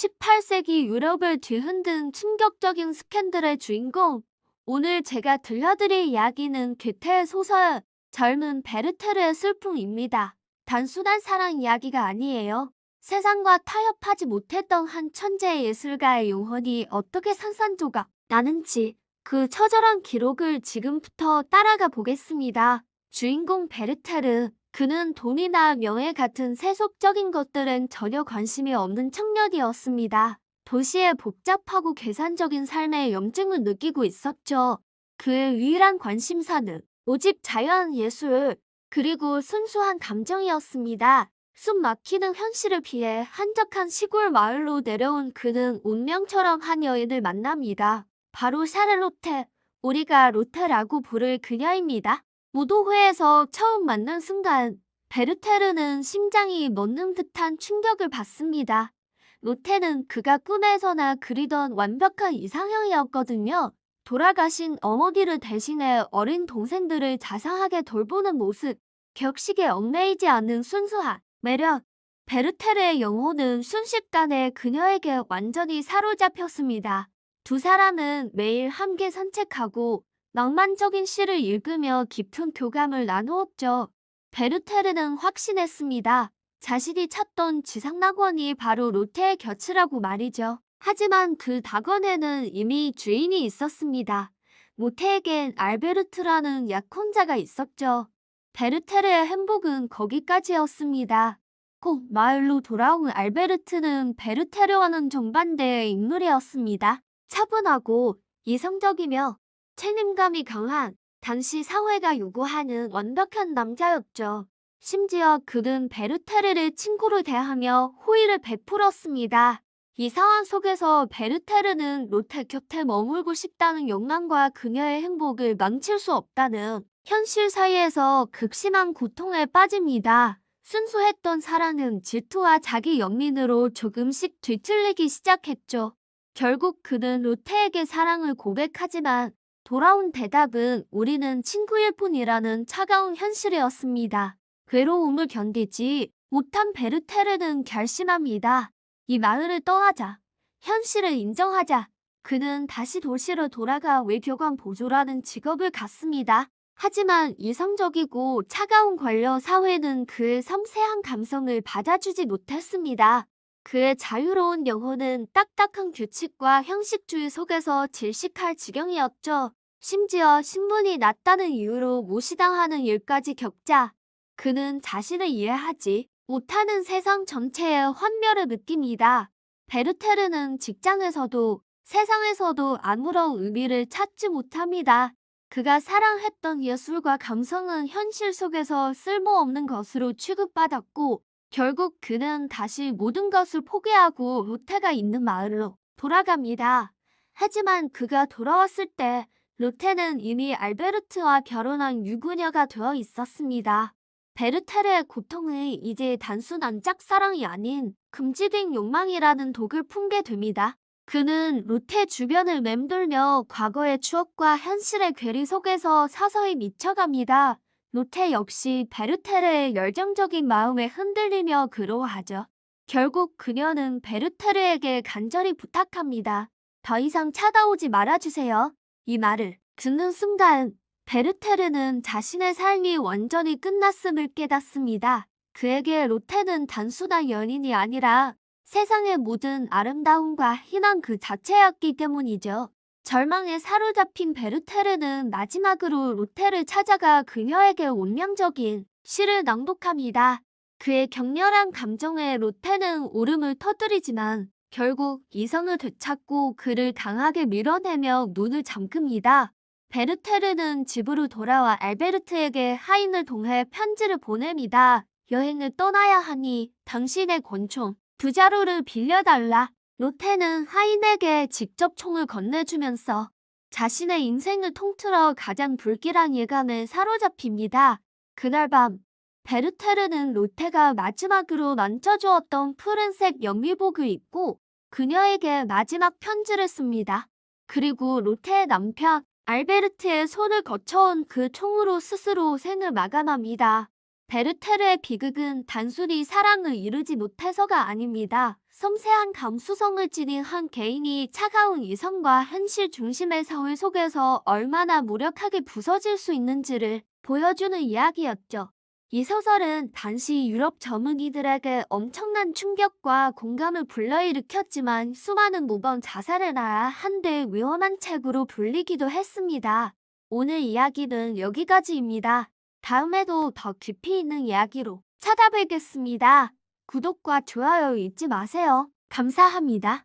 18세기 유럽을 뒤흔든 충격적인 스캔들의 주인공. 오늘 제가 들려드릴 이야기는 괴테의 소설 젊은 베르테르의 슬픔입니다. 단순한 사랑 이야기가 아니에요. 세상과 타협하지 못했던 한 천재의 예술가의 영혼이 어떻게 산산조각 나는지 그 처절한 기록을 지금부터 따라가 보겠습니다. 주인공 베르테르. 그는 돈이나 명예 같은 세속적인 것들엔 전혀 관심이 없는 청년이었습니다. 도시의 복잡하고 계산적인 삶의 염증을 느끼고 있었죠. 그의 유일한 관심사는 오직 자연, 예술, 그리고 순수한 감정이었습니다. 숨 막히는 현실을 피해 한적한 시골 마을로 내려온 그는 운명처럼 한 여인을 만납니다. 바로 샤를로테, 우리가 로테라고 부를 그녀입니다. 무도회에서 처음 만난 순간 베르테르는 심장이 멎는 듯한 충격을 받습니다. 로테는 그가 꿈에서나 그리던 완벽한 이상형이었거든요. 돌아가신 어머니를 대신해 어린 동생들을 자상하게 돌보는 모습, 격식에 얽매이지 않는 순수한 매력. 베르테르의 영혼은 순식간에 그녀에게 완전히 사로잡혔습니다. 두 사람은 매일 함께 산책하고 낭만적인 시를 읽으며 깊은 교감을 나누었죠. 베르테르는 확신했습니다. 자신이 찾던 지상낙원이 바로 로테의 곁이라고 말이죠. 하지만 그 낙원에는 이미 주인이 있었습니다. 로테에겐 알베르트라는 약혼자가 있었죠. 베르테르의 행복은 거기까지였습니다. 곧 마을로 돌아온 알베르트는 베르테르와는 정반대의 인물이었습니다. 차분하고 이성적이며 책임감이 강한 당시 사회가 요구하는 완벽한 남자였죠. 심지어 그는 베르테르를 친구로 대하며 호의를 베풀었습니다. 이 상황 속에서 베르테르는 로테 곁에 머물고 싶다는 욕망과 그녀의 행복을 망칠 수 없다는 현실 사이에서 극심한 고통에 빠집니다. 순수했던 사랑은 질투와 자기 연민으로 조금씩 뒤틀리기 시작했죠. 결국 그는 로테에게 사랑을 고백하지만 돌아온 대답은 우리는 친구일 뿐이라는 차가운 현실이었습니다. 괴로움을 견디지 못한 베르테르는 결심합니다. 이 마을을 떠나자. 현실을 인정하자. 그는 다시 도시로 돌아가 외교관 보조라는 직업을 갖습니다. 하지만 이성적이고 차가운 관료 사회는 그의 섬세한 감성을 받아주지 못했습니다. 그의 자유로운 영혼은 딱딱한 규칙과 형식주의 속에서 질식할 지경이었죠. 심지어 신분이 낮다는 이유로 무시당하는 일까지 겪자 그는 자신을 이해하지 못하는 세상 전체의 환멸을 느낍니다. 베르테르는 직장에서도 세상에서도 아무런 의미를 찾지 못합니다. 그가 사랑했던 예술과 감성은 현실 속에서 쓸모없는 것으로 취급받았고 결국 그는 다시 모든 것을 포기하고 로테가 있는 마을로 돌아갑니다. 하지만 그가 돌아왔을 때 로테는 이미 알베르트와 결혼한 유부녀가 되어 있었습니다. 베르테르의 고통은 이제 단순한 짝사랑이 아닌 금지된 욕망이라는 독을 품게 됩니다. 그는 로테 주변을 맴돌며 과거의 추억과 현실의 괴리 속에서 서서히 미쳐갑니다. 로테 역시 베르테르의 열정적인 마음에 흔들리며 괴로워하죠. 결국 그녀는 베르테르에게 간절히 부탁합니다. 더 이상 찾아오지 말아주세요. 이 말을 듣는 순간 베르테르는 자신의 삶이 완전히 끝났음을 깨닫습니다. 그에게 로테는 단순한 연인이 아니라 세상의 모든 아름다움과 희망 그 자체였기 때문이죠. 절망에 사로잡힌 베르테르는 마지막으로 로테를 찾아가 그녀에게 운명적인 시를 낭독합니다. 그의 격렬한 감정에 로테는 울음을 터뜨리지만 결국 이성을 되찾고 그를 강하게 밀어내며 눈을 잠급니다. 베르테르는 집으로 돌아와 알베르트에게 하인을 통해 편지를 보냅니다. 여행을 떠나야 하니 당신의 권총 2자루를 빌려달라. 로테는 하인에게 직접 총을 건네주면서 자신의 인생을 통틀어 가장 불길한 예감에 사로잡힙니다. 그날 밤 베르테르는 로테가 마지막으로 만져주었던 푸른색 연미복을 입고 그녀에게 마지막 편지를 씁니다. 그리고 로테의 남편 알베르트의 손을 거쳐온 그 총으로 스스로 생을 마감합니다. 베르테르의 비극은 단순히 사랑을 이루지 못해서가 아닙니다. 섬세한 감수성을 지닌 한 개인이 차가운 이성과 현실 중심의 사회 속에서 얼마나 무력하게 부서질 수 있는지를 보여주는 이야기였죠. 이 소설은 당시 유럽 젊은이들에게 엄청난 충격과 공감을 불러일으켰지만 수많은 모범 자살을 낳아 한때 위험한 책으로 불리기도 했습니다. 오늘 이야기는 여기까지입니다. 다음에도 더 깊이 있는 이야기로 찾아뵙겠습니다. 구독과 좋아요 잊지 마세요. 감사합니다.